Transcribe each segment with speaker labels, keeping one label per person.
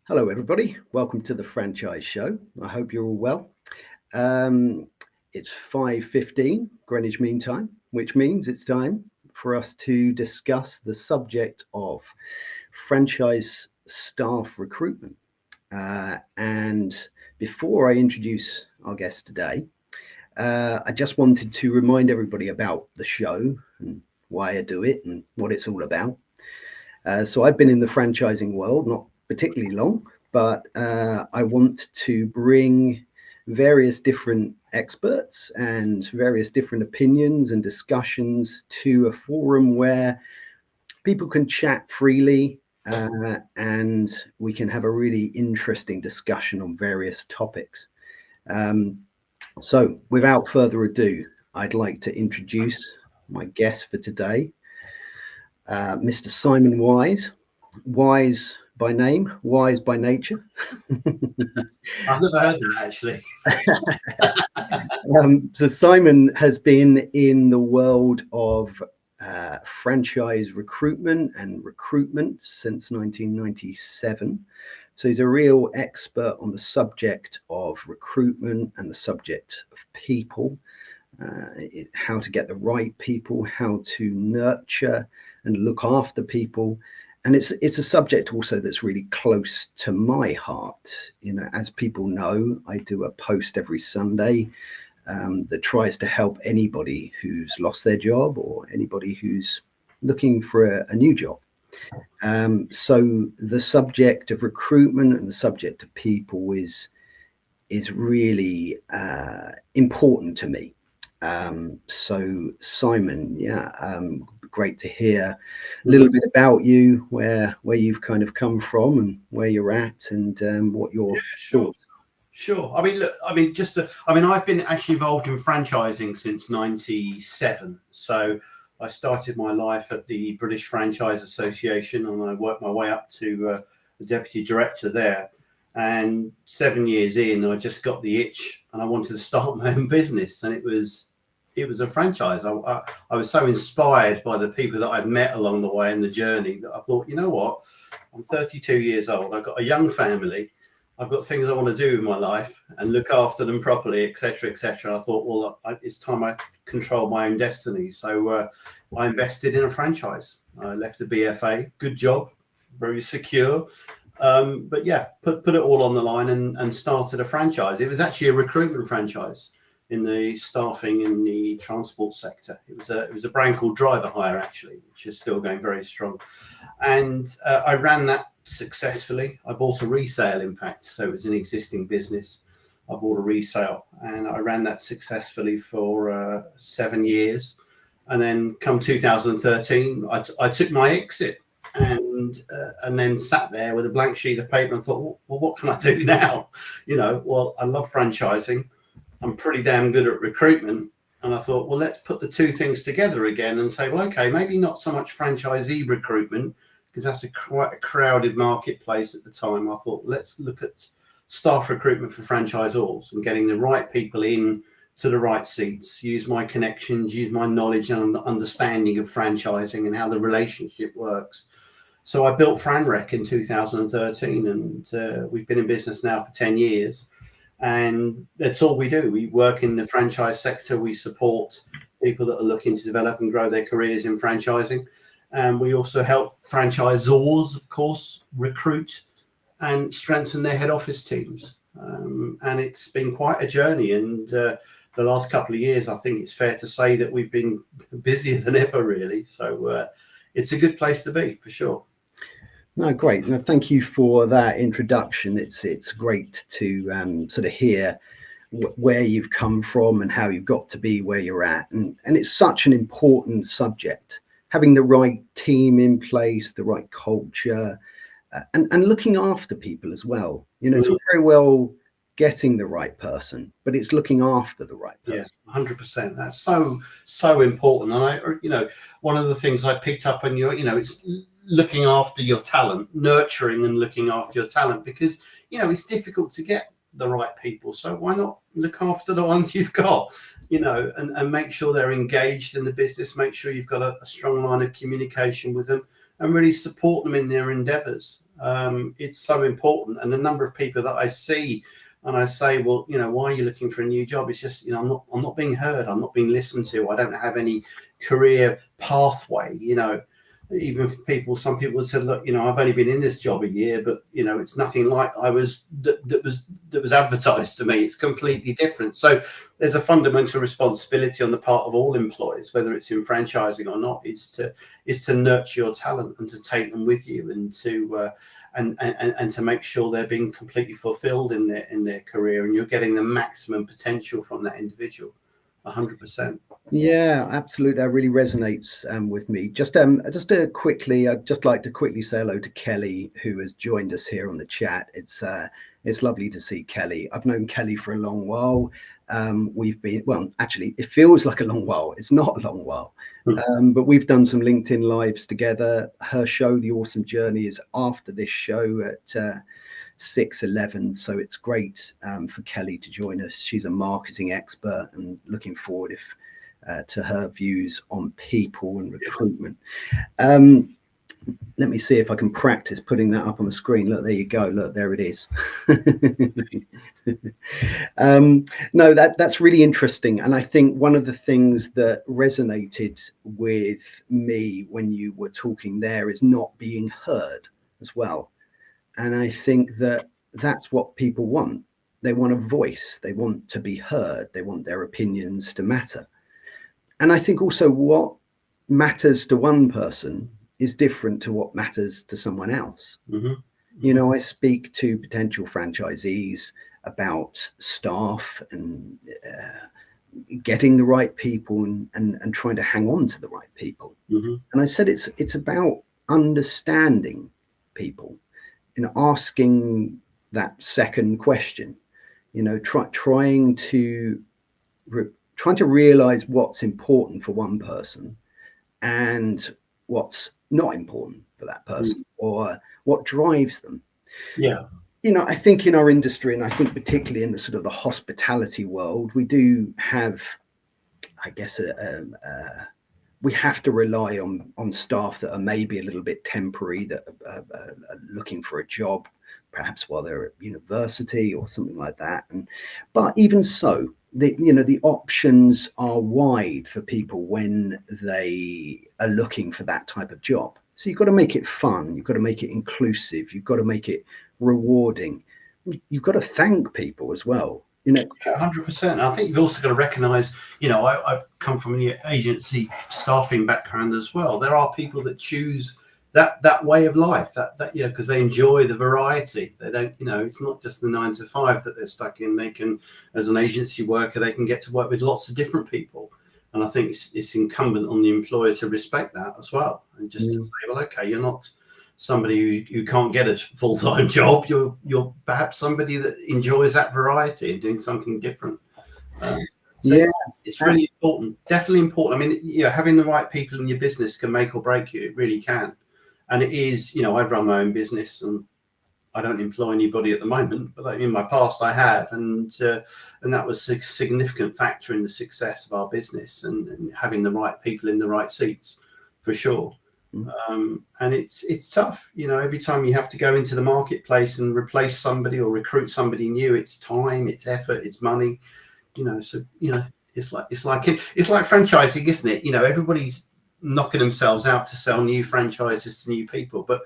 Speaker 1: Hello, everybody. Welcome to the Franchise Show. I hope you're all well. Um, it's 5:15 Greenwich Mean Time, which means it's time for us to discuss the subject of franchise staff recruitment. And before I introduce our guest today, I just wanted to remind everybody about the show and why I do it and what it's all about. So I've been in the franchising world, not particularly long, but I want to bring various different experts and various different opinions and discussions to a forum where people can chat freely and we can have a really interesting discussion on various topics. So without further ado, I'd like to introduce my guest for today, Mr. Simon Wise. Wise by name, wise by nature.
Speaker 2: I've never heard that actually.
Speaker 1: So Simon has been in the world of franchise recruitment since 1997. So he's a real expert on the subject of recruitment and the subject of people, how to get the right people, how to nurture and look after people. And it's a subject also that's really close to my heart. You know, as people know, I do a post every Sunday that tries to help anybody who's lost their job or anybody who's looking for a new job. So the subject of recruitment and the subject of people is really important to me. So Simon, great to hear a little bit about you, where you've kind of come from and where you're at, and what your thoughts.
Speaker 2: Sure. I mean, look. I've been actually involved in franchising since '97. So I started my life at the British Franchise Association, and I worked my way up to the deputy director there. And 7 years in, I just got the itch, and I wanted to start my own business, and it was a franchise. I was so inspired by the people that I'd met along the way in the journey that I thought, you know what, I'm 32 years old. I've got a young family. I've got things I want to do in my life and look after them properly, etc., etc. I thought, well, it's time I control my own destiny. So I invested in a franchise. I left the BFA. Good job, very secure. But yeah, put it all on the line and started a franchise. It was actually a recruitment franchise in the staffing in the transport sector. It was a brand called Driver Hire, actually, which is still going very strong. And I ran that successfully. I bought a resale, in fact, so it was an existing business. I bought a resale, and I ran that successfully for 7 years. And then come 2013, I took my exit. And then sat there with a blank sheet of paper and thought, well, what can I do now? You know, well, I love franchising. I'm pretty damn good at recruitment. And I thought, well, let's put the two things together again and say, well, okay, maybe not so much franchisee recruitment, because that's quite a crowded marketplace at the time. I thought, let's look at staff recruitment for franchisors and getting the right people in to the right seats, use my connections, use my knowledge and understanding of franchising and how the relationship works. So I built FranRec in 2013, and we've been in business now for 10 years. And that's all we do. We work in the franchise sector. We support people that are looking to develop and grow their careers in franchising. And we also help franchisors, of course, recruit and strengthen their head office teams. And it's been quite a journey. And the last couple of years, I think it's fair to say that we've been busier than ever, really. So it's a good place to be, for sure.
Speaker 1: No, great. No, thank you for that introduction. It's great to sort of hear where you've come from and how you've got to be where you're at. And it's such an important subject, having the right team in place, the right culture, and looking after people as well. You know, it's all very well getting the right person, but it's looking after the right person.
Speaker 2: Yeah, 100%. That's so important. And one of the things I picked up on it's looking after your talent, nurturing and looking after your talent, because it's difficult to get the right people. So why not look after the ones you've got, and make sure they're engaged in the business, make sure you've got a strong line of communication with them, and really support them in their endeavours. It's so important. And the number of people that I see and I say, well, why are you looking for a new job? It's just, I'm not being heard. I'm not being listened to. I don't have any career pathway, even for some people have said, look, I've only been in this job a year, but it's nothing like that was advertised to me. It's completely different. So there's a fundamental responsibility on the part of all employers, whether it's in franchising or not, is to nurture your talent and to take them with you, and to and to make sure they're being completely fulfilled in their career, and you're getting the maximum potential from that individual. 100%.
Speaker 1: Yeah, absolutely. That really resonates with me. I'd just like to quickly say hello to Kelly, who has joined us here on the chat. It's lovely to see Kelly. I've known Kelly for a long while. Actually, it feels like a long while. It's not a long while, but we've done some LinkedIn lives together. Her show, The Awesome Journey, is after this show at 6:11, so it's great for Kelly to join us. She's a marketing expert, and looking forward to her views on people and recruitment. Let me see if I can practice putting that up on the screen. Look, there you go. Look, there it is. No, that's really interesting. And I think one of the things that resonated with me when you were talking there is not being heard as well. And I think that's what people want. They want a voice. They want to be heard. They want their opinions to matter. And I think also what matters to one person is different to what matters to someone else. Mm-hmm. I speak to potential franchisees about staff and getting the right people and trying to hang on to the right people. Mm-hmm. And I said it's about understanding people, asking that second question, trying to realize what's important for one person and what's not important for that person, or what drives them.
Speaker 2: Yeah.
Speaker 1: I think in our industry, and I think particularly in the sort of the hospitality world, we do have, I guess, we have to rely on staff that are maybe a little bit temporary, that are looking for a job, perhaps while they're at university or something like that. But even so, the options are wide for people when they are looking for that type of job. So you've got to make it fun. You've got to make it inclusive. You've got to make it rewarding. You've got to thank people as well.
Speaker 2: 100%. I think you've also got to recognise, I've come from an agency staffing background as well. There are people that choose that way of life, because they enjoy the variety. They don't, it's not just the 9 to 5 that they're stuck in. They can, as an agency worker, they can get to work with lots of different people. And I think it's incumbent on the employer to respect that as well, and just to say, well, okay, you're not somebody who can't get a full-time job. You're perhaps somebody that enjoys that variety and doing something different. It's really important, definitely important. I mean, having the right people in your business can make or break you. It really can. And it is, I've run my own business and I don't employ anybody at the moment, but in my past I have, and that was a significant factor in the success of our business, and having the right people in the right seats, for sure. And it's tough, every time you have to go into the marketplace and replace somebody or recruit somebody new. It's time, it's effort, it's money, so it's like franchising, isn't it? Everybody's knocking themselves out to sell new franchises to new people, but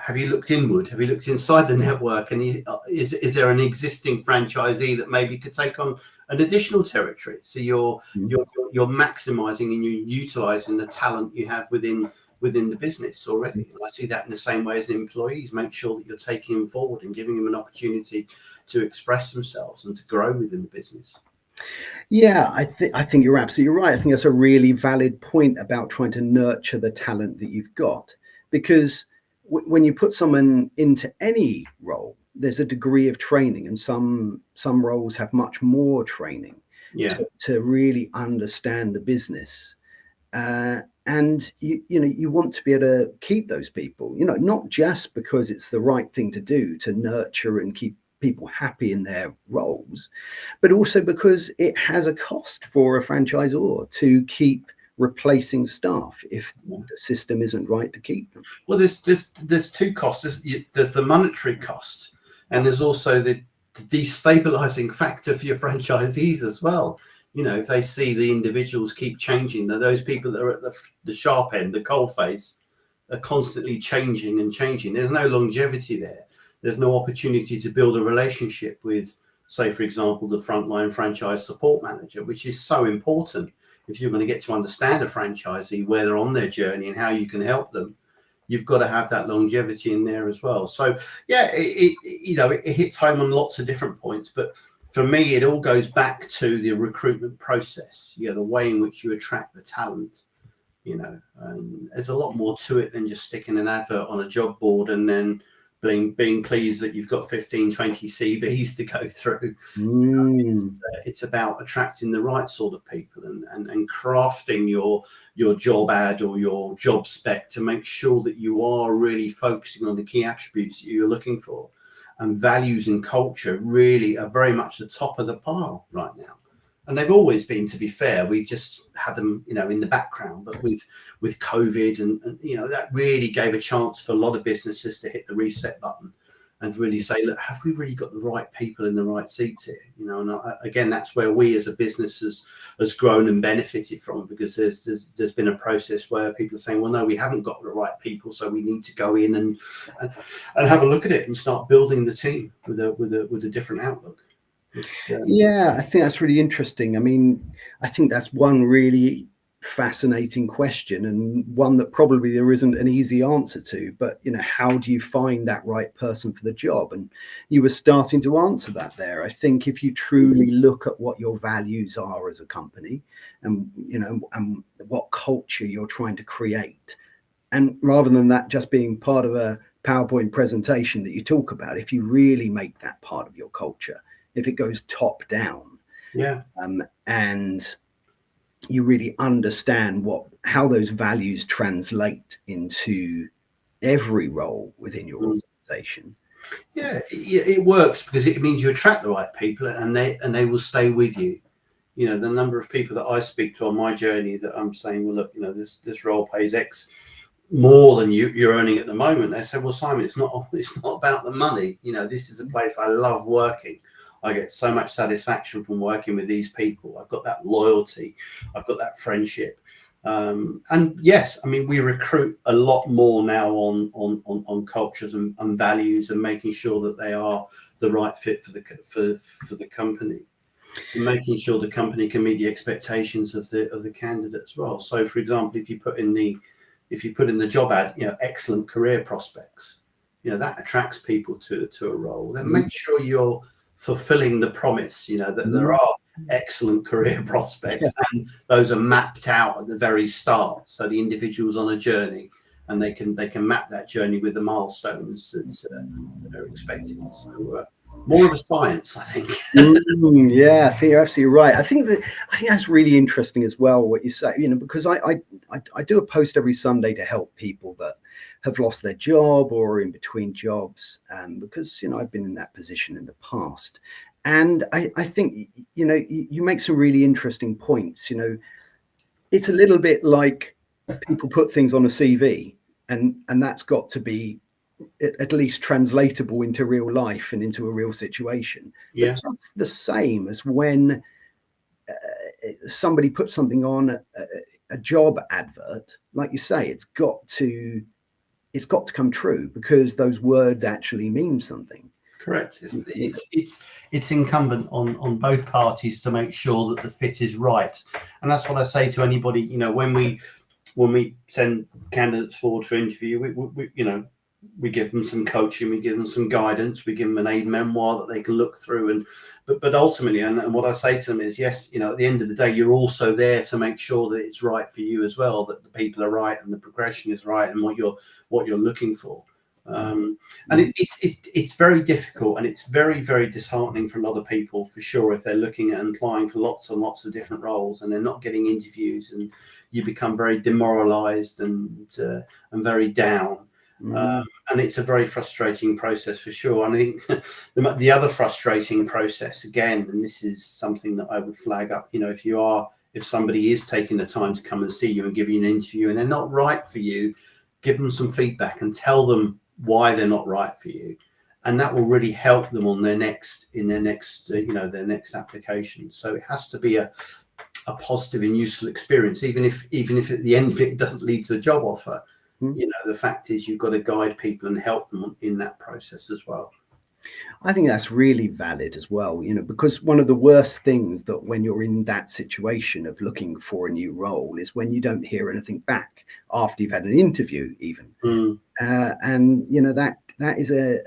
Speaker 2: have you looked inward? Have you looked inside the network? And is there an existing franchisee that maybe could take on an additional territory? So you're maximizing and you're utilizing the talent you have within the business already. And I see that in the same way as employees. Make sure that you're taking them forward and giving them an opportunity to express themselves and to grow within the business.
Speaker 1: Yeah, I think you're absolutely right. I think that's a really valid point about trying to nurture the talent that you've got, because when you put someone into any role, there's a degree of training, and some roles have much more training to really understand the business. And you want to be able to keep those people, not just because it's the right thing to do to nurture and keep people happy in their roles, but also because it has a cost for a franchisor to keep replacing staff if the system isn't right to keep them.
Speaker 2: Well, there's two costs. There's the monetary cost, and there's also the destabilizing factor for your franchisees as well. You know, if they see the individuals keep changing, those people that are at the sharp end, the coalface, are constantly changing and changing. There's no longevity there. There's no opportunity to build a relationship with, say, for example, the frontline franchise support manager, which is so important. If you're going to get to understand a franchisee, where they're on their journey and how you can help them, you've got to have that longevity in there as well. So, yeah, it hits home on lots of different points. But for me, it all goes back to the recruitment process, the way in which you attract the talent. There's a lot more to it than just sticking an advert on a job board and then being pleased that you've got 15, 20 CVs to go through. It's about attracting the right sort of people and crafting your job ad or your job spec to make sure that you are really focusing on the key attributes that you're looking for. And values and culture really are very much the top of the pile right now. And they've always been, to be fair. We just had them, in the background. But with COVID and that really gave a chance for a lot of businesses to hit the reset button and really say, look, have we really got the right people in the right seats here? And again, that's where we as a business has grown and benefited from, because there's been a process where people are saying, well, no, we haven't got the right people, so we need to go in and have a look at it and start building the team with a different outlook.
Speaker 1: Yeah, I think that's really interesting. I mean, I think that's one really fascinating question, and one that probably there isn't an easy answer to. But how do you find that right person for the job? And you were starting to answer that there. I think if you truly look at what your values are as a company, and and what culture you're trying to create, and rather than that just being part of a PowerPoint presentation that you talk about, if you really make that part of your culture, if it goes top down, and you really understand how those values translate into every role within your organization.
Speaker 2: Yeah, it works because it means you attract the right people, and they will stay with you. The number of people that I speak to on my journey that I'm saying, well, look, this role pays X more than you're earning at the moment. They say, well, Simon, it's not about the money. This is a place I love working. I get so much satisfaction from working with these people. I've got that loyalty. I've got that friendship. And yes, I mean, we recruit a lot more now on cultures and values, and making sure that they are the right fit for the company, and making sure the company can meet the expectations of the candidate as well. So, for example, if you put in the job ad, excellent career prospects, that attracts people to a role. Then make sure you're fulfilling the promise, that there are excellent career prospects, and those are mapped out at the very start, so the individual's on a journey and they can map that journey with the milestones that they're expecting. So more of a science, I think.
Speaker 1: Yeah, I think you're absolutely right. I think that's really interesting as well, what you say, because I do a post every Sunday to help people that have lost their job or in between jobs, because I've been in that position in the past. And I think you make some really interesting points. It's a little bit like people put things on a CV, and that's got to be at least translatable into real life and into a real situation. But that's the same as when somebody puts something on a job advert. Like you say, it's got to come true, because those words actually mean something.
Speaker 2: Correct. It's incumbent on both parties to make sure that the fit is right, and that's what I say to anybody. When we send candidates forward for interview, we give them some coaching, we give them some guidance, we give them an aid memoir that they can look through, but ultimately, and what I say to them is, yes, at the end of the day, you're also there to make sure that it's right for you as well, that the people are right and the progression is right, and what you're looking for. And it's very difficult, and it's very, very disheartening for a lot of people, for sure, if they're looking at applying for lots and lots of different roles and they're not getting interviews, and you become very demoralized and very down. And it's a very frustrating process, for sure. And I think the other frustrating process, again, and this is something that I would flag up, if you are if somebody is taking the time to come and see you and give you an interview and they're not right for you, give them some feedback and tell them why they're not right for you. And that will really help them on their next their next application. So it has to be a positive and useful experience, even if at the end of it doesn't lead to a job offer. The fact is you've got to guide people and help them in that process as well.
Speaker 1: I think that's really valid as well, because one of the worst things that when you're in that situation of looking for a new role is when you don't hear anything back after you've had an interview, even. And that is a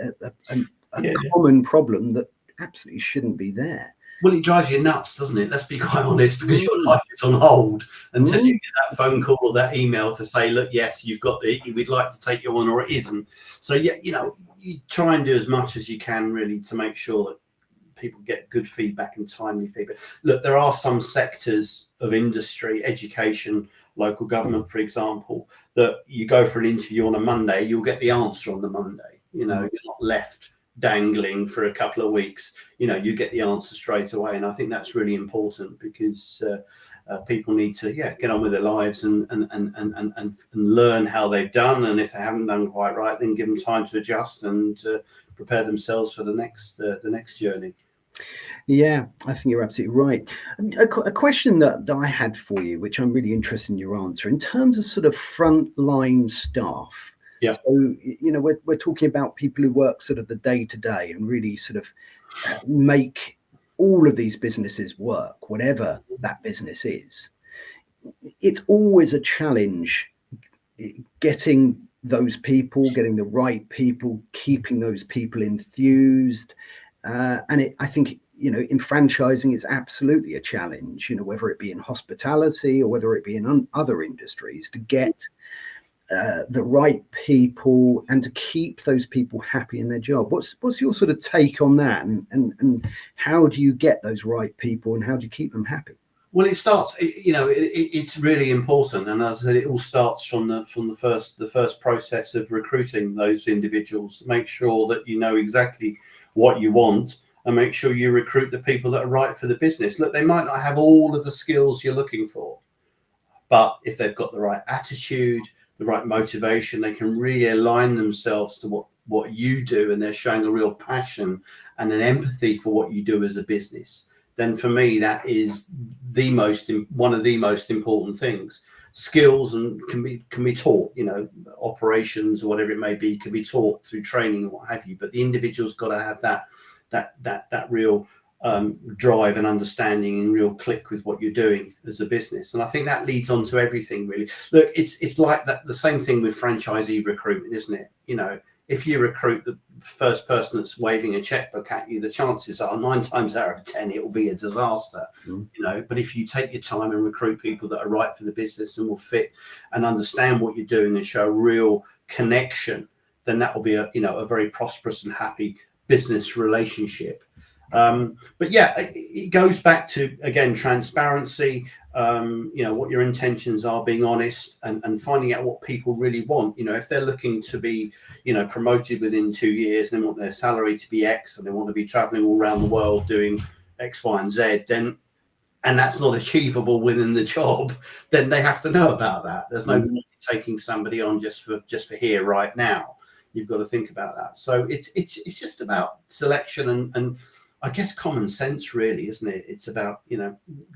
Speaker 1: common problem that absolutely shouldn't be there.
Speaker 2: Well, it drives you nuts, doesn't it? Let's be quite honest, because your life is on hold until you get that phone call or that email to say, look, yes, we'd like to take you on, or it isn't. So, you try and do as much as you can really to make sure that people get good feedback and timely feedback. Look, there are some sectors of industry, education, local government, for example, that you go for an interview on a Monday, you'll get the answer on the Monday. You're not left dangling for a couple of weeks. You get the answer straight away. And I think that's really important, because people need to get on with their lives and learn how they've done, and if they haven't done quite right, then give them time to adjust and prepare themselves for the next journey.
Speaker 1: Yeah, I think you're absolutely right. A question that I had for you, which I'm really interested in your answer, in terms of sort of frontline staff.
Speaker 2: Yeah.
Speaker 1: So we're talking about people who work sort of the day to day and really sort of make all of these businesses work, whatever that business is. It's always a challenge getting those people, getting the right people, keeping those people enthused. And I think, in franchising, it's absolutely a challenge, whether it be in hospitality or whether it be in other industries, to get the right people and to keep those people happy in their job. What's your sort of take on that, and how do you get those right people and how do you keep them happy?
Speaker 2: Well, it starts, it's really important, and as I said, it all starts from the first process of recruiting those individuals. Make sure that you know exactly what you want, and make sure you recruit the people that are right for the business. Look, they might not have all of the skills you're looking for, but if they've got the right attitude, the right motivation, they can really align themselves to what you do, and they're showing a real passion and an empathy for what you do as a business, then for me, that is one of the most important things. Skills and can be taught, operations or whatever it may be, can be taught through training and what have you, but the individual's got to have that real drive and understanding and real click with what you're doing as a business. And I think that leads on to everything, really. Look, it's like that, the same thing with franchisee recruitment, isn't it? If you recruit the first person that's waving a checkbook at you, the chances are 9 times out of 10 it will be a disaster. But if you take your time and recruit people that are right for the business and will fit and understand what you're doing and show real connection, then that will be a very prosperous and happy business relationship. But it goes back to, again, transparency, what your intentions are, being honest, and finding out what people really want. If they're looking to be, promoted within 2 years, and they want their salary to be X, and they want to be traveling all around the world doing X, Y, and Z, and that's not achievable within the job, then they have to know about that. There's no point taking somebody on just for here right now. You've got to think about that. So it's just about selection and I guess common sense, really, isn't it? It's about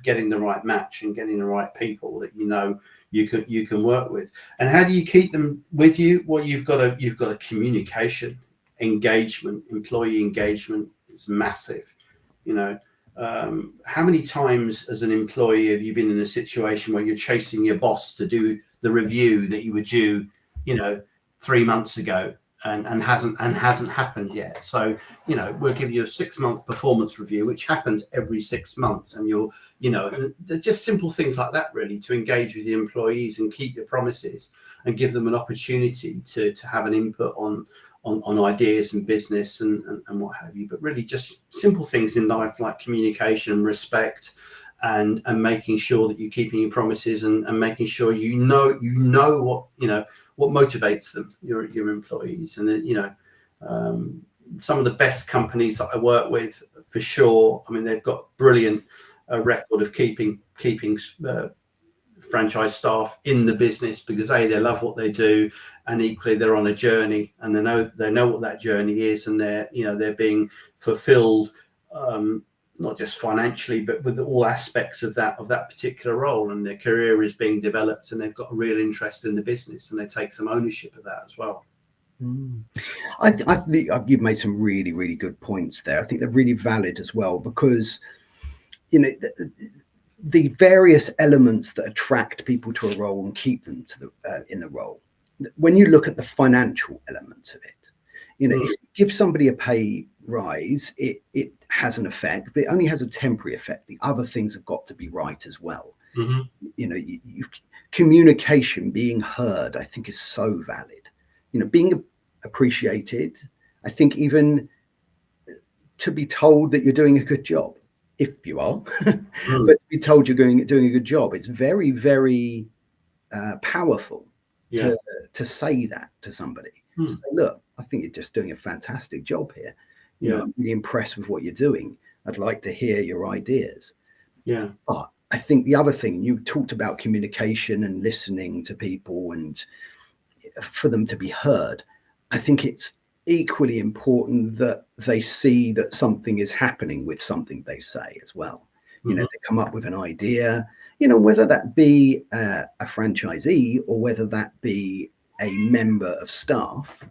Speaker 2: getting the right match and getting the right people that you can work with. And how do you keep them with you? Well, you've got a communication, engagement, employee engagement is massive. How many times as an employee have you been in a situation where you're chasing your boss to do the review that you were due 3 months ago? And hasn't happened yet. So we'll give you a 6-month performance review, which happens every 6 months, and they're just simple things like that, really, to engage with the employees and keep your promises and give them an opportunity to have an input on ideas and business and what have you. But really, just simple things in life like communication, respect, and making sure that you're keeping your promises and making sure you know what motivates them, your employees. And then some of the best companies that I work with, for sure, I mean, they've got brilliant a record of keeping franchise staff in the business, because they love what they do, and equally they're on a journey, and they know what that journey is, and they're being fulfilled, not just financially, but with all aspects of that particular role, and their career is being developed, and they've got a real interest in the business, and they take some ownership of that as well.
Speaker 1: I think you've made some really, really good points there. I think they're really valid as well, because the various elements that attract people to a role and keep them to in the role. When you look at the financial elements of it, if you give somebody a pay rise, it has an effect, but it only has a temporary effect. The other things have got to be right as well. Communication, being heard, I think is so valid. Being appreciated. I think even to be told that you're doing a good job, if you are, but to be told you're doing a good job, it's very, very powerful to say that to somebody. Say, look, I think you're just doing a fantastic job here. I'm really impressed with what you're doing. I'd like to hear your ideas. But I think the other thing, you talked about communication and listening to people and for them to be heard. I think it's equally important that they see that something is happening with something they say as well. They come up with an idea, whether that be a franchisee or whether that be a member of staff.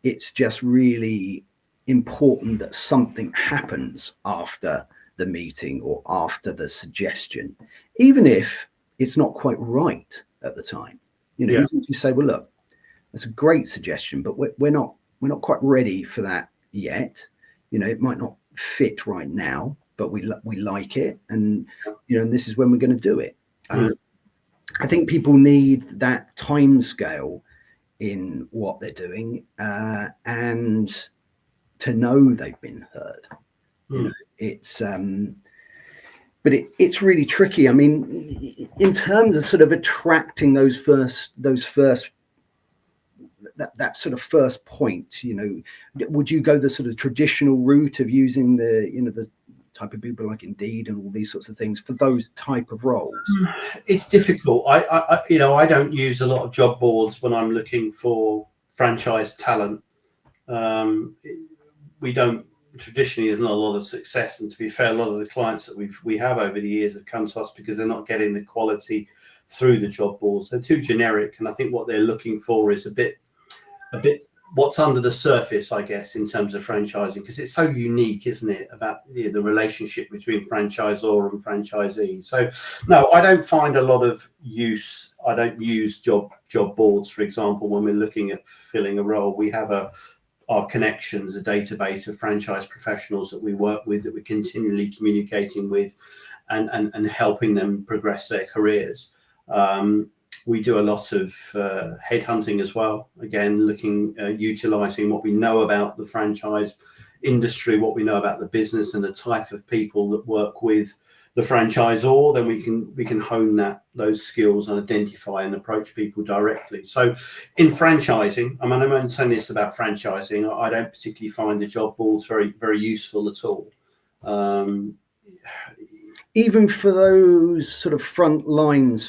Speaker 1: It's just really important that something happens after the meeting or after the suggestion, even if it's not quite right at the time. Even if you say, well, look, that's a great suggestion, but we're not quite ready for that yet. It might not fit right now, but we like it, and and this is when we're going to do it. I think people need that time scale in what they're doing, and to know they've been heard. It's but it's really tricky. I mean, in terms of sort of attracting those first that sort of first point, would you go the sort of traditional route of using the type of people like Indeed and all these sorts of things for those type of roles?
Speaker 2: It's difficult. I don't use a lot of job boards when I'm looking for franchise talent. We don't traditionally, there's not a lot of success, and to be fair, a lot of the clients that we have over the years have come to us because they're not getting the quality through the job boards. They're too generic, and I think what they're looking for is a bit what's under the surface, I guess, in terms of franchising, because it's so unique, isn't it, about the relationship between franchisor and franchisee. So no, I don't find a lot of use. I don't use job boards, for example, when we're looking at filling a role. We have our connections, a database of franchise professionals that we work with, that we're continually communicating with and helping them progress their careers. We do a lot of headhunting as well. Again, looking, utilizing what we know about the franchise industry, what we know about the business and the type of people that work with the franchisor, then we can hone those skills and identify and approach people directly. So in franchising, I mean, I'm only saying this about franchising, I don't particularly find the job boards very, very useful at all.
Speaker 1: Even for those sort of frontline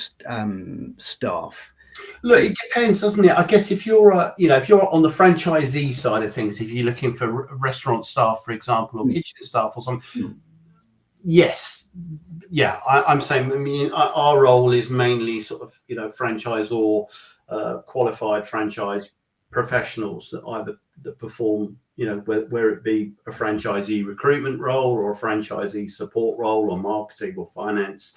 Speaker 1: staff?
Speaker 2: Look, it depends, doesn't it? I guess if you're on the franchisee side of things, if you're looking for restaurant staff, for example, or kitchen staff or something, yes, yeah, I'm saying. I mean, our role is mainly sort of franchisor qualified franchise professionals that perform, where it be a franchisee recruitment role or a franchisee support role or marketing or finance.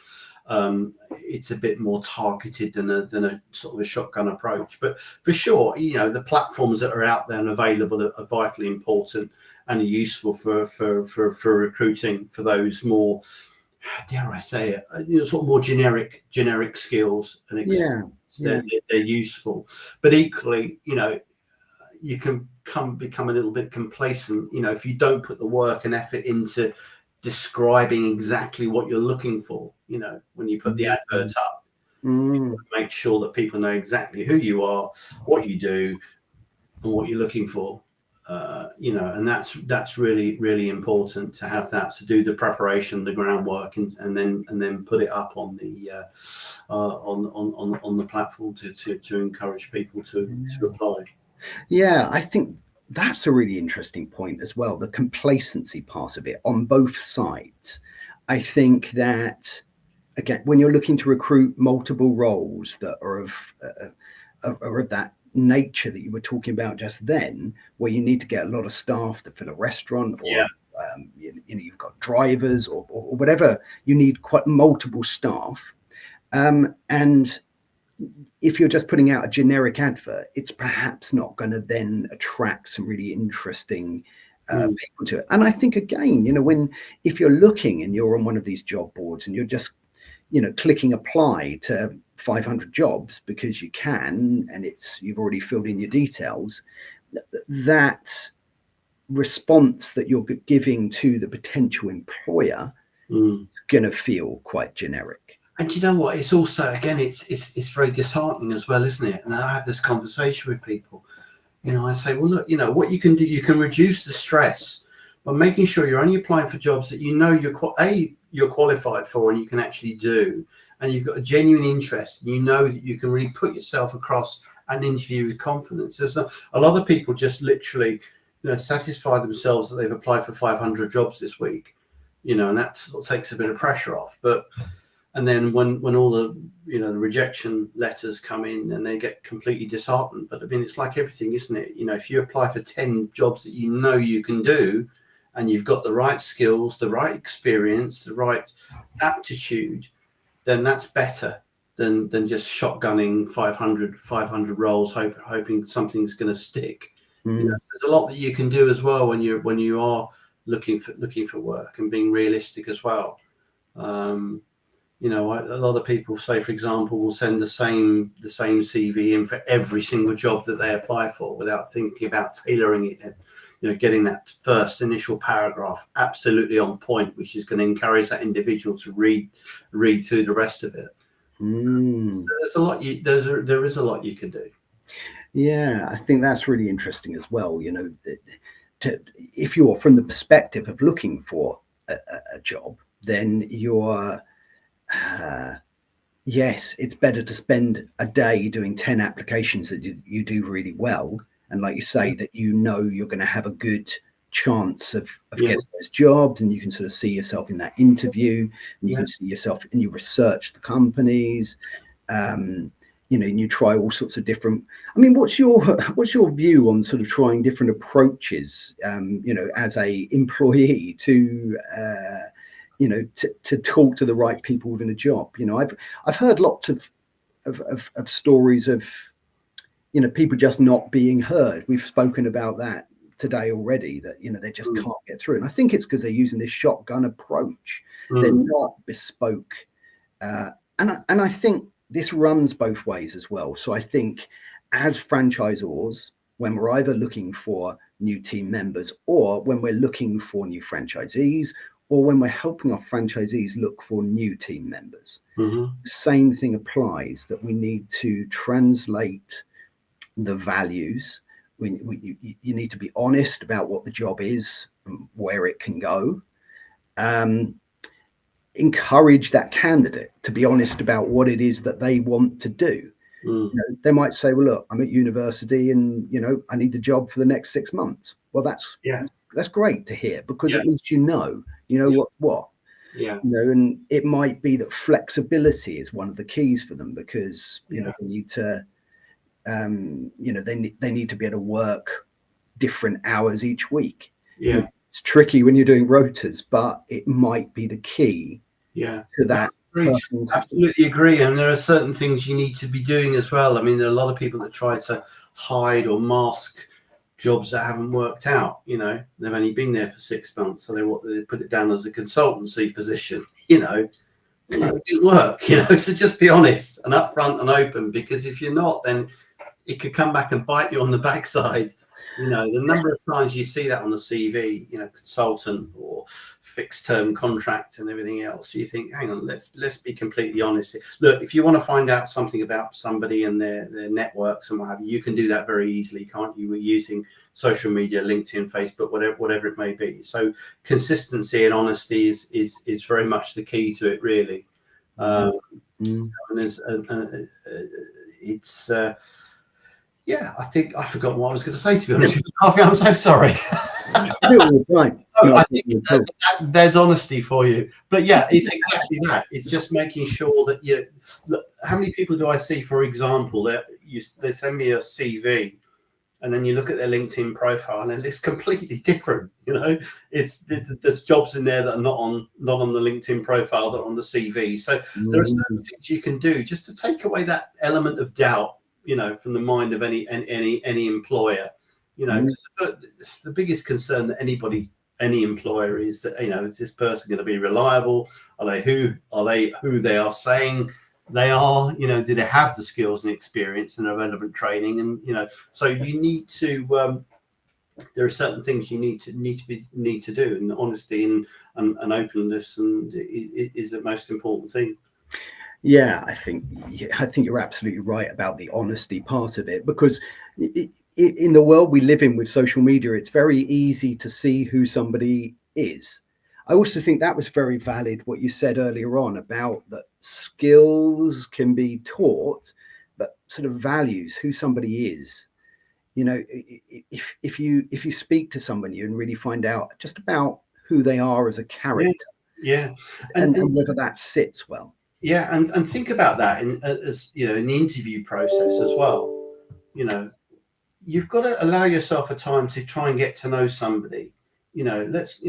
Speaker 2: It's a bit more targeted than a sort of a shotgun approach. But for sure, the platforms that are out there and available are vitally important and are useful for recruiting for those more, dare I say it, sort of more generic skills and experience. They're useful. But equally, you can become a little bit complacent, if you don't put the work and effort into describing exactly what you're looking for. When you put the advert up, make sure that people know exactly who you are, what you do, and what you're looking for. and that's really, really important to have that, to do the preparation, the groundwork, and then put it up on the on the platform to encourage people to apply.
Speaker 1: Yeah, I think that's a really interesting point as well. The complacency part of it on both sides. I think that, again, when you're looking to recruit multiple roles that are of that nature that you were talking about just then, where you need to get a lot of staff to fill a restaurant, or you've got drivers or whatever, you need quite multiple staff, and if you're just putting out a generic advert, it's perhaps not going to then attract some really interesting people to it. And I think, again, if you're looking and you're on one of these job boards and you're just clicking apply to 500 jobs because you can, and you've already filled in your details, that response that you're giving to the potential employer is going to feel quite generic.
Speaker 2: And you know what? It's also, again, it's very disheartening as well, isn't it? And I have this conversation with people. I say, well, look, what you can do, you can reduce the stress by making sure you're only applying for jobs that you're qualified for and you can actually do, and you've got a genuine interest, and that you can really put yourself across an interview with confidence. There's a lot of people just literally, satisfy themselves that they've applied for 500 jobs this week, and that sort of takes a bit of pressure off. And then when all the the rejection letters come in, and they get completely disheartened. But I mean, it's like everything, isn't it? If you apply for 10 jobs that you can do, and you've got the right skills, the right experience, the right aptitude, then that's better than just shotgunning 500 roles, hoping something's going to stick. There's a lot that you can do as well when you are looking for work, and being realistic as well. A lot of people, say, for example, will send the same CV in for every single job that they apply for without thinking about tailoring it, getting that first initial paragraph absolutely on point, which is going to encourage that individual to read through the rest of it. So there's a lot there is a lot you can do.
Speaker 1: Yeah, I think that's really interesting as well. If you're from the perspective of looking for a job, then you're yes, it's better to spend a day doing 10 applications that you do really well, and like you say, that you're going to have a good chance of getting those jobs, and you can sort of see yourself in that interview, and you can see yourself, and you research the companies, and you try all sorts of different. I mean, what's your view on sort of trying different approaches, as a employee to to talk to the right people within a job? I've heard lots of stories of people just not being heard. We've spoken about that today already, that they just can't get through, and I think it's because they're using this shotgun approach. They're not bespoke, and I think this runs both ways as well. So I think, as franchisors, when we're either looking for new team members, or when we're looking for new franchisees, or when we're helping our franchisees look for new team members, the same thing applies, that we need to translate the values. You need to be honest about what the job is and where it can go. Encourage that candidate to be honest about what it is that they want to do. They might say, well, look, I'm at university and I need the job for the next 6 months. Well, that's great to hear, because at least what's what. And it might be that flexibility is one of the keys for them, because they need to they need to be able to work different hours each week. It's tricky when you're doing rotas, but it might be the key to that.
Speaker 2: Absolutely agree. And there are certain things you need to be doing as well. I mean, there are a lot of people that try to hide or mask jobs that haven't worked out. They've only been there for 6 months, so they put it down as a consultancy position. It didn't work. So just be honest and upfront and open, because if you're not, then it could come back and bite you on the backside. The number of times you see that on the CV, consultant or fixed term contract and everything else, you think, hang on, let's be completely honest. Look, if you want to find out something about somebody and their networks and what have you, you can do that very easily, can't you? We're using social media, LinkedIn, Facebook, whatever it may be. So consistency and honesty is very much the key to it, really. And there's it's yeah, I think I forgot what I was going to say, to be honest with you. Harvey, I'm so sorry. I think there's honesty for you, but yeah, it's exactly that. It's just making sure that look, how many people do I see, for example, that they send me a CV, and then you look at their LinkedIn profile and it looks completely different. There's jobs in there that are not on the LinkedIn profile, that are on the CV. So there are certain things you can do just to take away that element of doubt, from the mind of any employer. The biggest concern that any employer is that, is this person going to be reliable? Are they who they are saying they are? Do they have the skills and experience and the relevant training? And so you need to. There are certain things you need to do, and honesty and openness is the most important thing.
Speaker 1: Yeah, I think you're absolutely right about the honesty part of it, because in the world we live in with social media, it's very easy to see who somebody is. I also think that was very valid, what you said earlier on about that skills can be taught, but sort of values, who somebody is. If you speak to somebody and really find out just about who they are as a character, and whether that sits well.
Speaker 2: Yeah, and think about that in the interview process as well. You've got to allow yourself a time to try and get to know somebody. Let's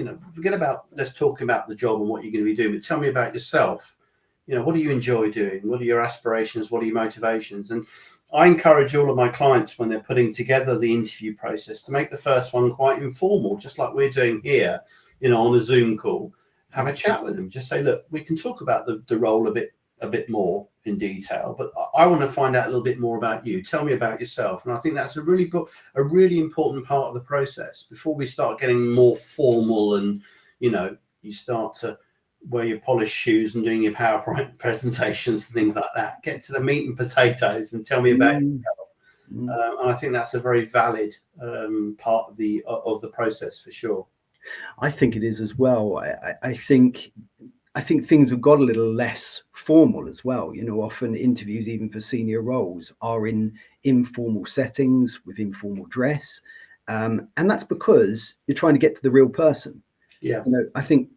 Speaker 2: talk about the job and what you're going to be doing, but tell me about yourself. What do you enjoy doing? What are your aspirations? What are your motivations? And I encourage all of my clients, when they're putting together the interview process, to make the first one quite informal, just like we're doing here, on a Zoom call. Have a chat with them. Just say, look, we can talk about the role a bit more in detail, but I want to find out a little bit more about you. Tell me about yourself. And I think that's a really important part of the process before we start getting more formal and, you start to wear your polished shoes and doing your PowerPoint presentations and things like that. Get to the meat and potatoes and tell me about yourself. And I think that's a very valid part of the process, for sure.
Speaker 1: I think it is as well. I think things have got a little less formal as well. Often interviews, even for senior roles, are in informal settings with informal dress. And that's because you're trying to get to the real person.
Speaker 2: Yeah.
Speaker 1: I think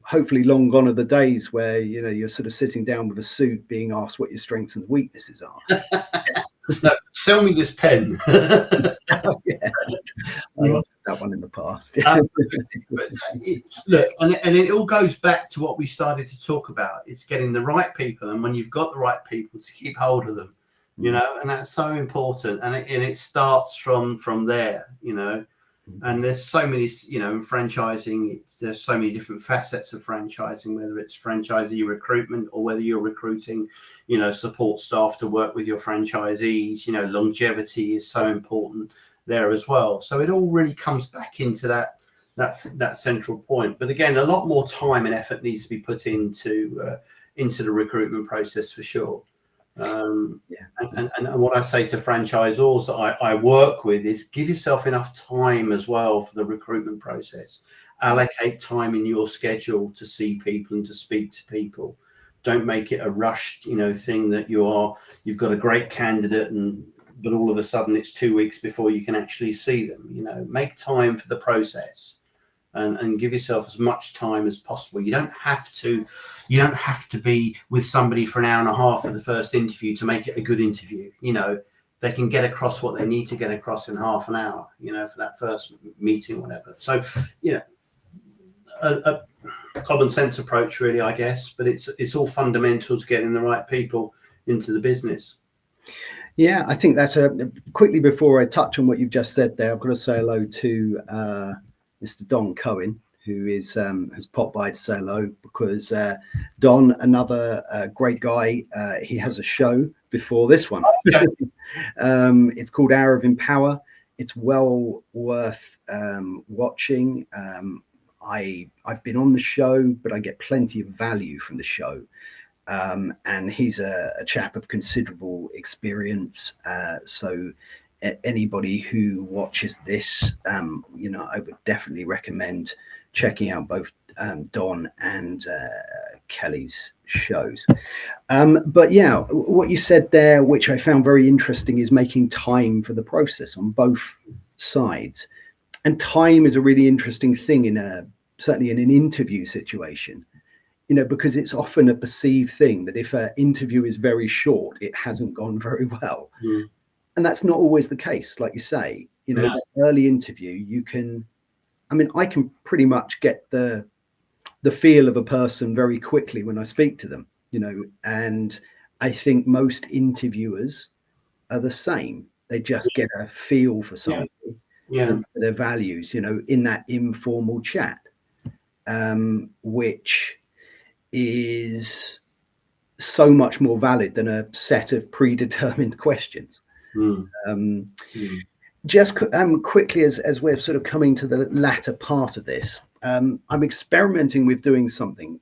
Speaker 1: hopefully long gone are the days where, you're sort of sitting down with a suit being asked what your strengths and weaknesses are.
Speaker 2: No, sell me this pen.
Speaker 1: Yeah. I lost that one in the past.
Speaker 2: But look, and it all goes back to what we started to talk about. It's getting the right people, and when you've got the right people, to keep hold of them, and that's so important. And it starts from there, And there's so many, in franchising, there's so many different facets of franchising, whether it's franchisee recruitment or whether you're recruiting, support staff to work with your franchisees. Longevity is so important there as well. So it all really comes back into that central point. But again, a lot more time and effort needs to be put into the recruitment process, for sure. And what I say to franchisors that I work with is give yourself enough time as well for the recruitment process. Allocate time in your schedule to see people and to speak to people. Don't make it a rushed, thing that you've got a great candidate but all of a sudden it's 2 weeks before you can actually see them. Make time for the process and give yourself as much time as possible. You don't have to be with somebody for an hour and a half for the first interview to make it a good interview. They can get across what they need to get across in half an hour, for that first meeting or whatever. So, a common sense approach, really, I guess, but it's all fundamental to getting the right people into the business.
Speaker 1: Yeah, I think that's quickly before I touch on what you've just said there, I've got to say hello to Mr. Don Cohen, who has popped by to say hello, because Don, another great guy, he has a show before this one.
Speaker 2: Okay.
Speaker 1: It's called Hour of Empower. It's well worth watching. I've been on the show, but I get plenty of value from the show. And he's a chap of considerable experience. So anybody who watches this, I would definitely recommend checking out both Don and Kelly's shows. But yeah, what you said there, which I found very interesting, is making time for the process on both sides. And time is a really interesting thing certainly in an interview situation, because it's often a perceived thing that if an interview is very short, it hasn't gone very well.
Speaker 2: Mm.
Speaker 1: And that's not always the case. Like you say, that early interview, I can pretty much get the feel of a person very quickly when I speak to them, and I think most interviewers are the same. They just get a feel for somebody and their values, in that informal chat, which is so much more valid than a set of predetermined questions. Just quickly, as we're sort of coming to the latter part of this, I'm experimenting with doing something.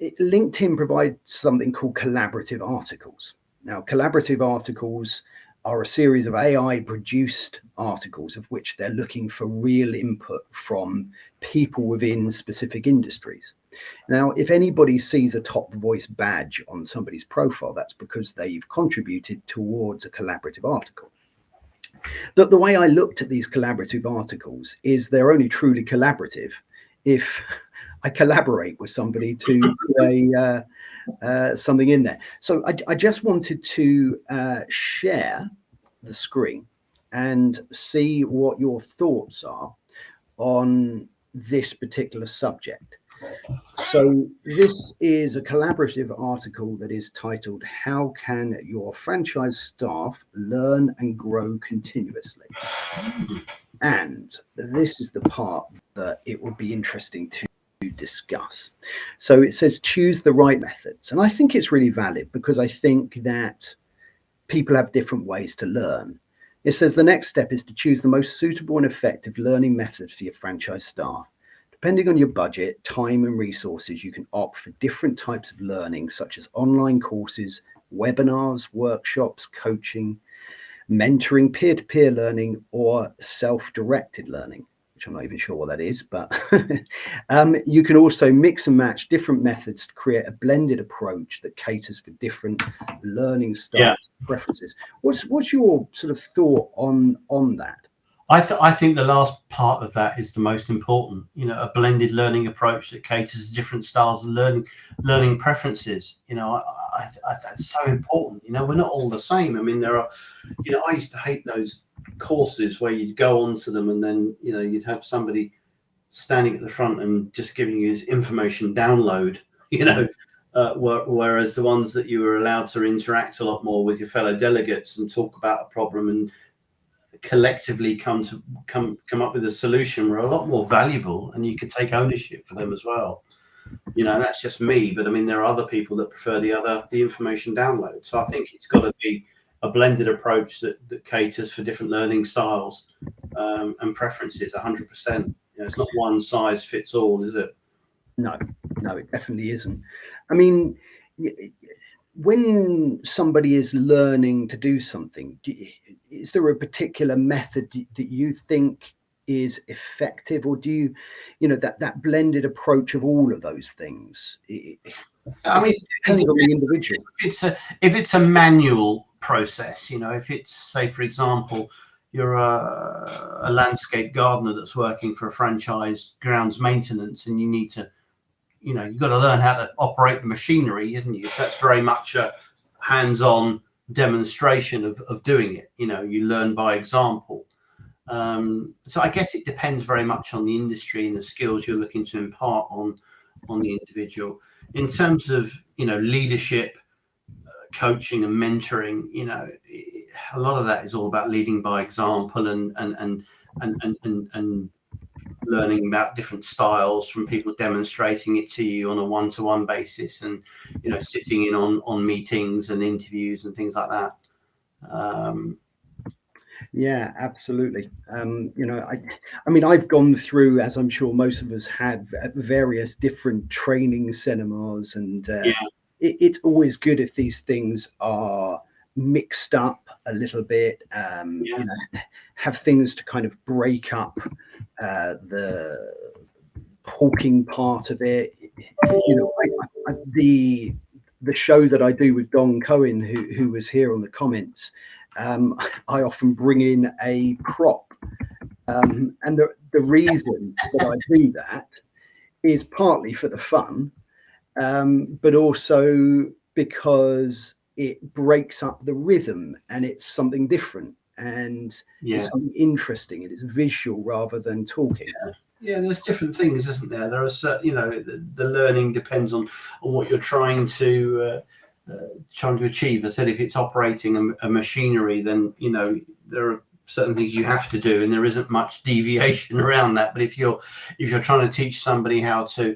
Speaker 1: LinkedIn provides something called collaborative articles. Now, collaborative articles are a series of AI produced articles of which they're looking for real input from people within specific industries. Now, if anybody sees a top voice badge on somebody's profile, that's because they've contributed towards a collaborative article. The way I looked at these collaborative articles is they're only truly collaborative if I collaborate with somebody to put something in there. So I just wanted to share the screen and see what your thoughts are on this particular subject. So this is a collaborative article that is titled, "How Can Your Franchise Staff Learn and Grow Continuously?" And this is the part that it would be interesting to discuss. So it says, choose the right methods. And I think it's really valid because I think that people have different ways to learn. It says the next step is to choose the most suitable and effective learning methods for your franchise staff. Depending on your budget, time, and resources, you can opt for different types of learning, such as online courses, webinars, workshops, coaching, mentoring, peer-to-peer learning, or self-directed learning, which I'm not even sure what that is, but you can also mix and match different methods to create a blended approach that caters for different learning styles and preferences. What's your sort of thought on that?
Speaker 2: I think the last part of that is the most important. A blended learning approach that caters to different styles of learning preferences. That's so important. We're not all the same. I mean, there are. I used to hate those courses where you'd go onto them and then you'd have somebody standing at the front and just giving you information download. Whereas the ones that you were allowed to interact a lot more with your fellow delegates and talk about a problem and collectively come up with a solution were a lot more valuable, and you could take ownership for them as well. That's just me, but I mean there are other people that prefer the information download. So I think it's got to be a blended approach that caters for different learning styles and preferences. 100%. It's not one size fits all, is it?
Speaker 1: No, it definitely isn't. I mean, when somebody is learning to do something, is there a particular method that you think is effective, or do you that blended approach of all of those things?
Speaker 2: I mean, it depends on the individual. If it's a manual process, if it's, say, for example, you're a landscape gardener that's working for a franchise grounds maintenance, and you need to you've got to learn how to operate the machinery, isn't you? That's very much a hands-on demonstration of doing it. You learn by example. So I guess it depends very much on the industry and the skills you're looking to impart on the individual. In terms of leadership, coaching, and mentoring, a lot of that is all about leading by example and learning about different styles from people demonstrating it to you on a one-to-one basis, and sitting in on meetings and interviews and things like that.
Speaker 1: Yeah, absolutely. I mean, I've gone through, as I'm sure most of us had, various different training seminars, and it's always good if these things are mixed up a little bit,
Speaker 2: Yeah.
Speaker 1: have things to kind of break up the talking part of it. The show that I do with Don Cohen, who was here on the comments, I often bring in a prop, and the reason that I do that is partly for the fun, but also because it breaks up the rhythm and it's something different and it's something interesting and it's visual rather than talking.
Speaker 2: Yeah, there's different things, isn't there? There are certain, the learning depends on what you're trying to achieve. I said if it's operating a machinery, then there are certain things you have to do, and there isn't much deviation around that. But if you're trying to teach somebody how to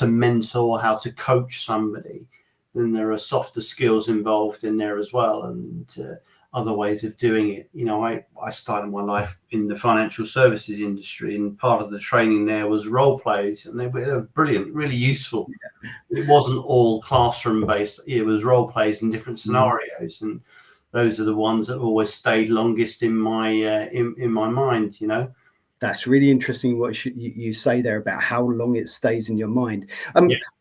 Speaker 2: mentor, how to coach somebody, then there are softer skills involved in there as well, and other ways of doing it. I started my life in the financial services industry, and part of the training there was role plays, and they were brilliant, really useful. It wasn't all classroom based. It was role plays in different scenarios, and those are the ones that always stayed longest in my in my mind.
Speaker 1: That's really interesting what you say there about how long it stays in your mind.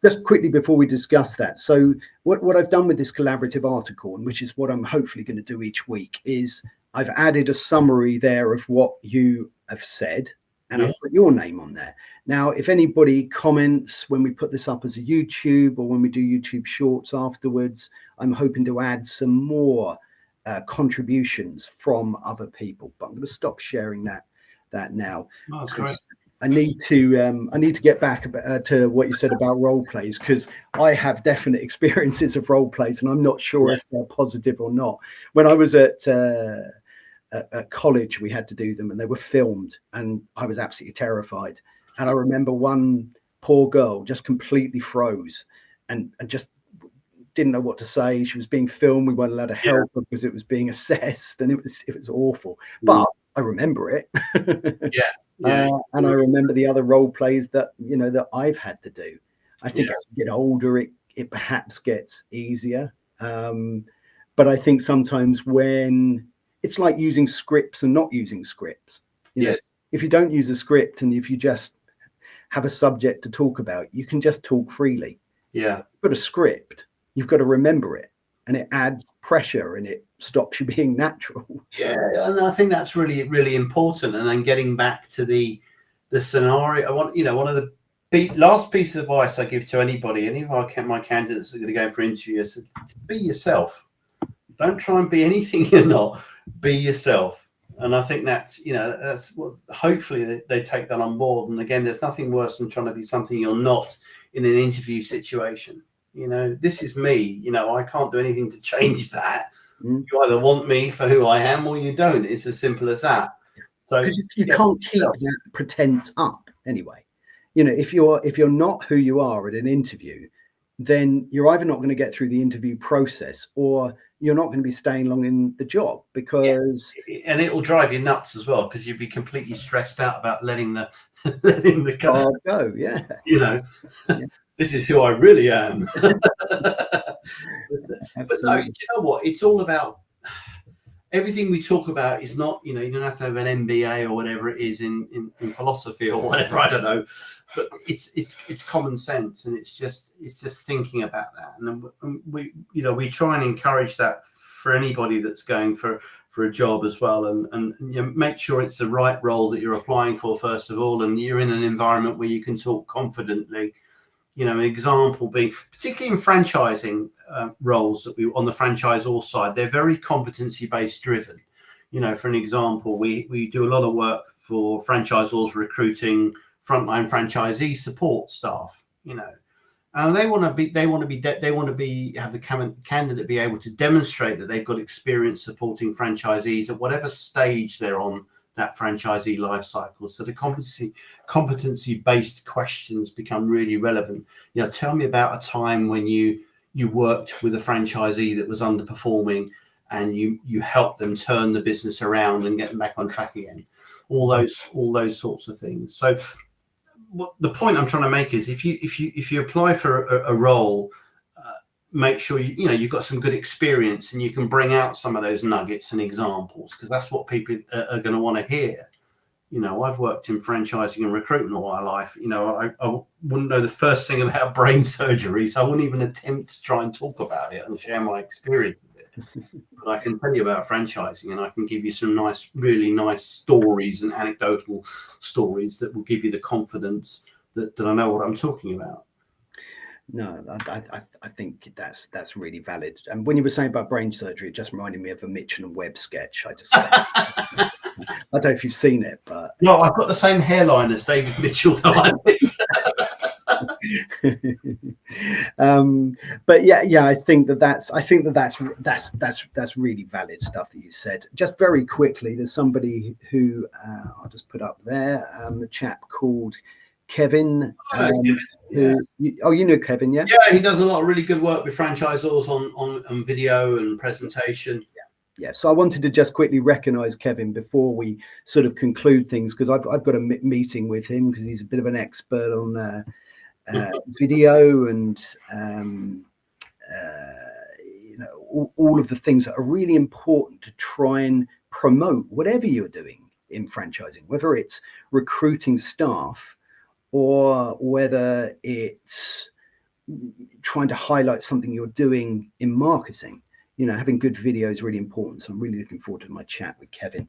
Speaker 1: Just quickly before we discuss that, so what I've done with this collaborative article, and which is what I'm hopefully going to do each week, is I've added a summary there of what you have said, and I've put your name on there. Now, if anybody comments when we put this up as a YouTube or when we do YouTube shorts afterwards, I'm hoping to add some more contributions from other people, but I'm going to stop sharing that now.
Speaker 2: Oh, that's great.
Speaker 1: I need to get back to what you said about role plays, because I have definite experiences of role plays, and I'm not sure if they're positive or not. When I was at college, we had to do them, and they were filmed, and I was absolutely terrified. And I remember one poor girl just completely froze and just didn't know what to say. She was being filmed. We weren't allowed to help her because it was being assessed, and it was awful. But I remember it. And I remember the other role plays that I've had to do. I think as you get older, it perhaps gets easier. But I think sometimes when it's like using scripts and not using scripts, if you don't use a script and if you just have a subject to talk about, you can just talk freely. But a script, you've got to remember it, and it adds pressure and it stops you being natural.
Speaker 2: And I think that's really, really important. And then getting back to the scenario, I want, one of the last piece of advice I give to anybody, any of my candidates that are going to go for interviews, is be yourself. Don't try and be anything you're not. Be yourself. And I think that's what hopefully they take that on board. And again, there's nothing worse than trying to be something you're not in an interview situation. This is me. I can't do anything to change that. You either want me for who I am or you don't. It's as simple as that. So
Speaker 1: you can't keep that pretense up anyway. If you're not who you are at an interview, then you're either not going to get through the interview process, or you're not going to be staying long in the job, because
Speaker 2: and it'll drive you nuts as well, because you'd be completely stressed out about letting the
Speaker 1: car go.
Speaker 2: This is who I really am. But no, you know what? It's all about everything we talk about is not, you don't have to have an MBA or whatever it is in philosophy or whatever, I don't know. But it's common sense, and it's just thinking about that. And we try and encourage that for anybody that's going for a job as well, and make sure it's the right role that you're applying for first of all, and you're in an environment where you can talk confidently. An example being, particularly in franchising roles that we on the franchisor side, they're very competency-based driven. For an example, we do a lot of work for franchisors recruiting frontline franchisee support staff. And they want to have the candidate be able to demonstrate that they've got experience supporting franchisees at whatever stage they're on that franchisee life cycle. So the competency-based questions become really relevant. Tell me about a time when you worked with a franchisee that was underperforming, and you helped them turn the business around and get them back on track again. All those sorts of things. So the point I'm trying to make is, if you apply for a role, make sure you've got some good experience and you can bring out some of those nuggets and examples, because that's what people are going to want to hear. I've worked in franchising and recruitment all my life. I wouldn't know the first thing about brain surgery, so I wouldn't even attempt to try and talk about it and share my experience with it. But I can tell you about franchising, and I can give you some really nice stories and anecdotal stories that will give you the confidence that I know what I'm talking about.
Speaker 1: No, I think that's really valid. And when you were saying about brain surgery, it just reminded me of a Mitchell and Webb sketch. I don't know if you've seen it, but
Speaker 2: no, I've got the same hairline as David Mitchell, though.
Speaker 1: But yeah, I think that's really valid stuff that you said. Just very quickly, there's somebody who I'll just put up there, a chap called Kevin. You know Kevin, yeah?
Speaker 2: Yeah, he does a lot of really good work with franchisors on video and presentation.
Speaker 1: Yeah, so I wanted to just quickly recognise Kevin before we sort of conclude things, because I've got a meeting with him because he's a bit of an expert on video and all of the things that are really important to try and promote whatever you're doing in franchising, whether it's recruiting staff or whether it's trying to highlight something you're doing in marketing. Having good video is really important. So I'm really looking forward to my chat with Kevin.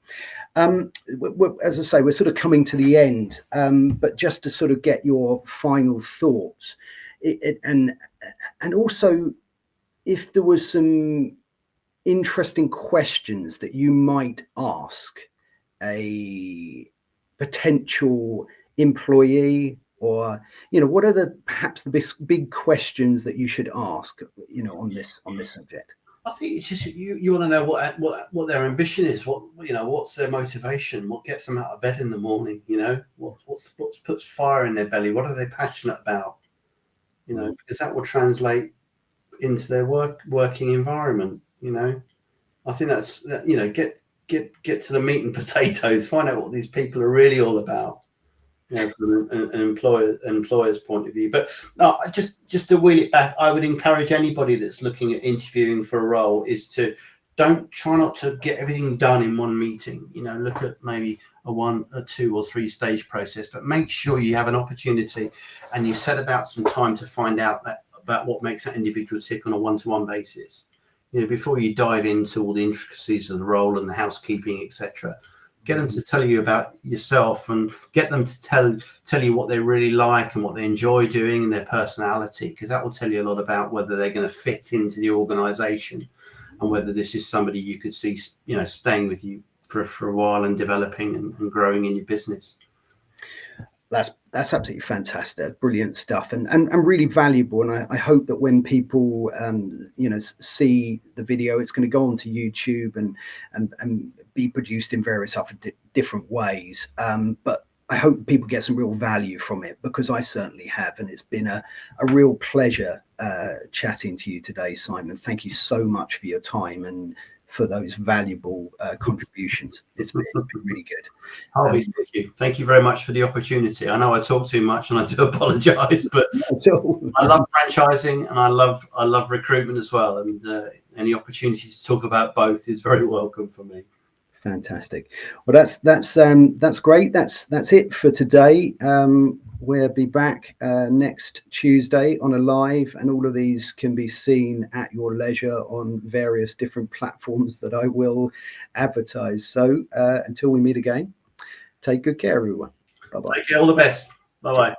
Speaker 1: As I say, we're sort of coming to the end, but just to sort of get your final thoughts, and also if there was some interesting questions that you might ask a potential employee, or what are perhaps the big questions that you should ask on this subject?
Speaker 2: I think it's just you want to know what their ambition is, what's their motivation, what gets them out of bed in the morning, what puts fire in their belly, what are they passionate about, because that will translate into their working environment. I think that's get to the meat and potatoes, find out what these people are really all about. From an employer's point of view. But no, just to wheel it back, I would encourage anybody that's looking at interviewing for a role is to try not to get everything done in one meeting. Look at maybe a 1, a 2 or 3 stage process, but make sure you have an opportunity and you set about some time to find out about what makes that individual tick on a one-to-one basis. Before you dive into all the intricacies of the role and the housekeeping, etc. Get them to tell you about yourself, and get them to tell you what they really like and what they enjoy doing and their personality, because that will tell you a lot about whether they're going to fit into the organization and whether this is somebody you could see, staying with you for a while and developing and growing in your business.
Speaker 1: That's absolutely fantastic, brilliant stuff, and really valuable. And I hope that when people see the video, it's going to go onto YouTube and be produced in various other different ways. But I hope people get some real value from it, because I certainly have, and it's been a real pleasure chatting to you today, Simon. Thank you so much for your time and for those valuable contributions. It's been really good.
Speaker 2: Harvey, thank you very much for the opportunity. I know I talk too much and I do apologize, but I love franchising and I love recruitment as well, and any opportunity to talk about both is very welcome for me.
Speaker 1: Fantastic. Well, that's great. That's it for today. We'll be back next Tuesday on a live, and all of these can be seen at your leisure on various different platforms that I will advertise. So until we meet again, take good care, everyone. Bye-bye.
Speaker 2: Take care. All the best. Bye-bye.